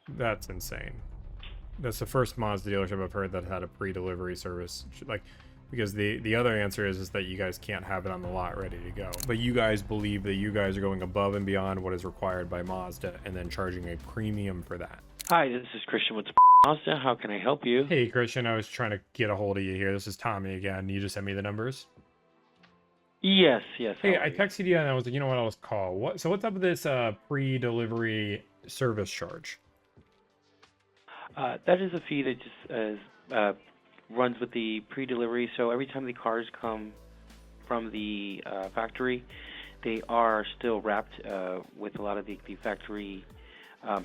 That's insane. That's the first Mazda dealership I've heard that had a pre-delivery service. Like, because the other answer is that you guys can't have it on the lot ready to go. But you guys believe that you guys are going above and beyond what is required by Mazda and then charging a premium for that. Hi, this is Christian with Mazda. How can I help you? Hey, Christian, I was trying to get a hold of you here. This is Tommy again. You just sent me the numbers. Yes. Hey, How are I you? texted you and I was like, you know what, I'll just call. So what's up with this pre-delivery service charge? That is a fee that just runs with the pre-delivery. So every time the cars come from the factory, they are still wrapped with a lot of the factory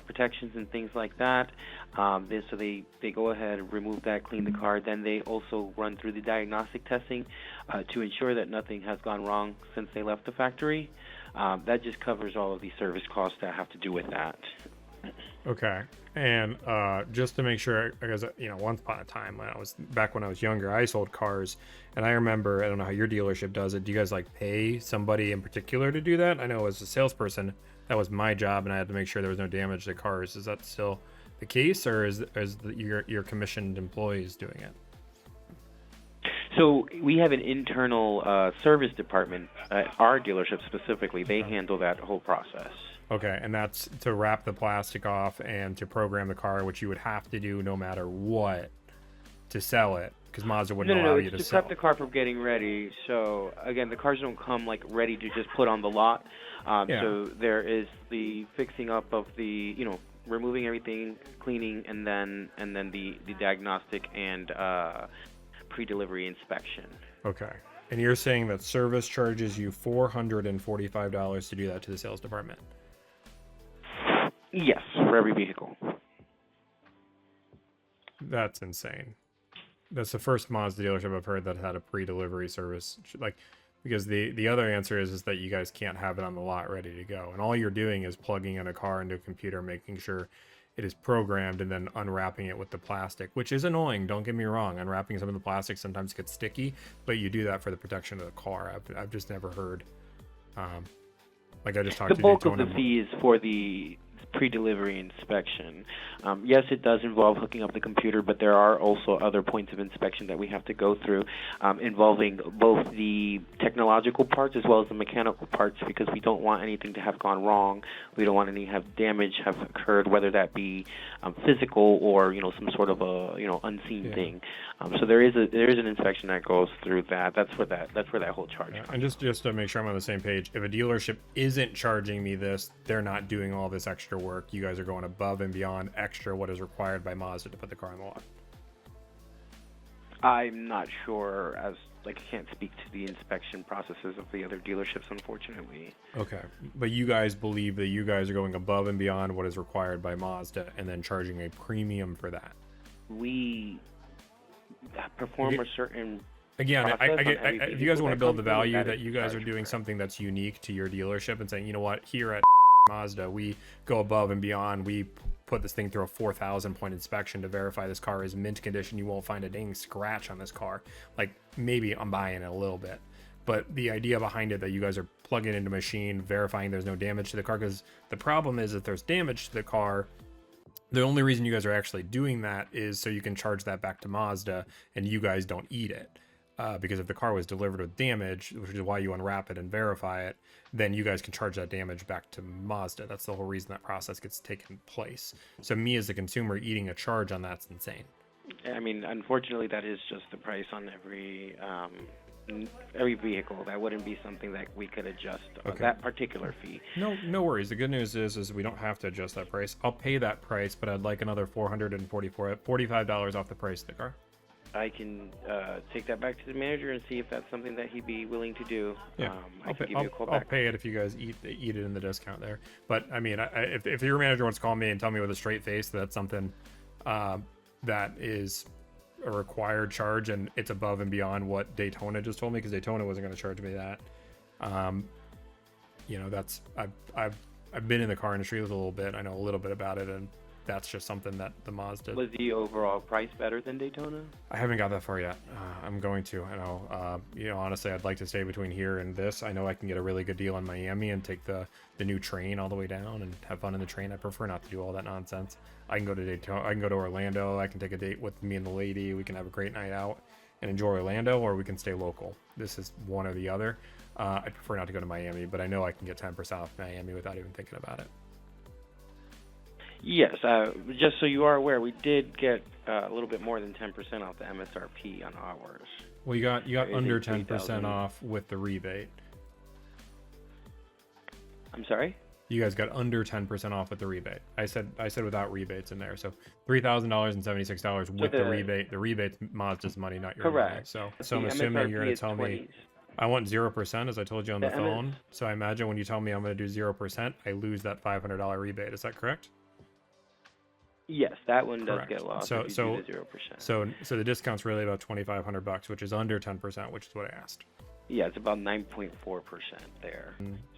protections and things like that. So they go ahead, remove that, clean the car. Then they also run through the diagnostic testing to ensure that nothing has gone wrong since they left the factory. That just covers all of the service costs that have to do with that. Okay. And just to make sure, because once upon a time when I was younger, I sold cars, and I remember, I don't know how your dealership does it. Do you guys like pay somebody in particular to do that? I know as a salesperson, that was my job, and I had to make sure there was no damage to cars. Is that still the case, or is your commissioned employees doing it? So we have an internal service department at our dealership specifically. They handle that whole process. Okay, and that's to wrap the plastic off and to program the car, which you would have to do no matter what to sell it, because Mazda wouldn't allow you to It's to sell. prep the car for getting ready. So again, the cars don't come like ready to just put on the lot. So there is the fixing up of the, removing everything, cleaning, and then the diagnostic and pre-delivery inspection. Okay, and you're saying that service charges you $445 to do that to the sales department? Yes, for every vehicle. That's insane. That's the first Mazda dealership I've heard that had a pre-delivery service. Like, because the other answer is that you guys can't have it on the lot ready to go, and all you're doing is plugging in a car into a computer, making sure it is programmed, and then unwrapping it with the plastic, which is annoying. Don't get me wrong. Unwrapping some of the plastic sometimes gets sticky, but you do that for the protection of the car. I've just never heard. Like I just talked The to bulk Daytona. of the fee is for the pre-delivery inspection. Yes, it does involve hooking up the computer, but there are also other points of inspection that we have to go through, involving both the technological parts as well as the mechanical parts, because we don't want anything to have gone wrong. We don't want any have damage have occurred, whether that be physical or some sort of a unseen thing. So there is an inspection that goes through that. That's where that whole charge comes. And just to make sure I'm on the same page, if a dealership isn't charging me this, they're not doing all this extra work. You guys are going above and beyond extra what is required by Mazda to put the car in the lot. I'm not sure, as I can't speak to the inspection processes of the other dealerships, unfortunately. Okay, but you guys believe that you guys are going above and beyond what is required by Mazda and then charging a premium for that. We perform a certain Again, if you guys want to build the value that that you guys are doing something that's unique to your dealership and saying, you know what, here at Mazda, we go above and beyond. We put this thing through a 4,000 point inspection to verify this car is mint condition. You won't find a dang scratch on this car. Like, maybe I'm buying it a little bit. But the idea behind it that you guys are plugging into a machine, verifying there's no damage to the car, because the problem is if there's damage to the car, the only reason you guys are actually doing that is so you can charge that back to Mazda and you guys don't eat it. Because if the car was delivered with damage, which is why you unwrap it and verify it, then you guys can charge that damage back to Mazda. That's the whole reason that process gets taken place. So me as a consumer eating a charge on that's insane. I mean, unfortunately, that is just the price on every vehicle. That wouldn't be something that we could adjust that particular fee. No worries. The good news is we don't have to adjust that price. I'll pay that price, but I'd like another $45 off the price of the car. I can take that back to the manager and see if that's something that he'd be willing to do. Yeah, I can give you a call I'll back. pay it if you guys eat it in the discount there. But I mean, if your manager wants to call me and tell me with a straight face that that's something that is a required charge and it's above and beyond what Daytona just told me, because Daytona wasn't going to charge me that. That's I've been in the car industry a little bit. I know a little bit about it, and that's just something that the Mazda. Was the overall price better than Daytona? I haven't got that far yet. I'm going to. I know. Honestly, I'd like to stay between here and this. I know I can get a really good deal in Miami and take the new train all the way down and have fun in the train. I prefer not to do all that nonsense. I can go to Daytona. I can go to Orlando. I can take a date with me and the lady. We can have a great night out and enjoy Orlando, or we can stay local. This is one or the other. I prefer not to go to Miami, but I know I can get 10% off Miami without even thinking about it. Yes, just so you are aware, we did get a little bit more than 10% off the MSRP on ours. Well, you got under 10% 3,000. off with the rebate. I'm sorry? You guys got under 10% off with the rebate. I said without rebates in there. So $3,076 with the rebate. The rebate's Mazda's money, not your money. Correct. So The I'm assuming you're going MSRP to is tell 20. me I want 0%, as I told you on the The phone. So I imagine when you tell me I'm going to do 0%, I lose that $500 rebate. Is that correct? Yes, that one does Correct. get lost So- if you so- do the 0%. So the discount's really about $2,500, which is under 10%, which is what I asked. Yeah, it's about 9.4% there.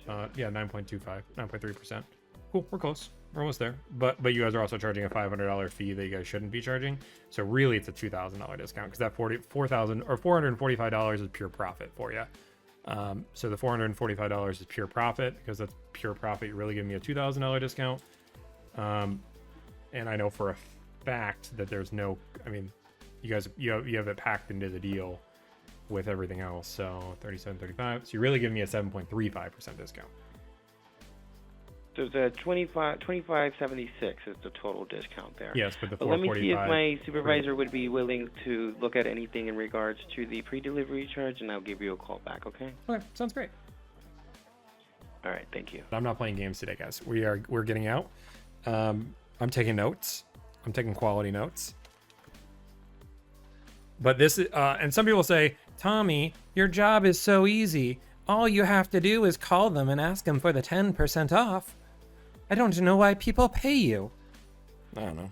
9.25, 9.3%. Cool, we're close. We're almost there. But you guys are also charging a $500 fee that you guys shouldn't be charging. So really, it's a $2,000 discount because that $445 is pure profit for you. So the $445 is pure profit because that's pure profit. You're really giving me a $2,000 discount. And I know for a fact that there's no. I mean, you guys you have it packed into the deal with everything else. So 37.35. So you're really giving me a 7.35% discount. So it's a 25.76 is the total discount there. Yes, but the But let me see if 445. my supervisor would be willing to look at anything in regards to the pre-delivery charge, and I'll give you a call back, okay? Okay, sounds great. All right, thank you. I'm not playing games today, guys. We're getting out. I'm taking notes. I'm taking quality notes. But this is, and some people say, Tommy, your job is so easy. All you have to do is call them and ask them for the 10% off. I don't know why people pay you. I don't know.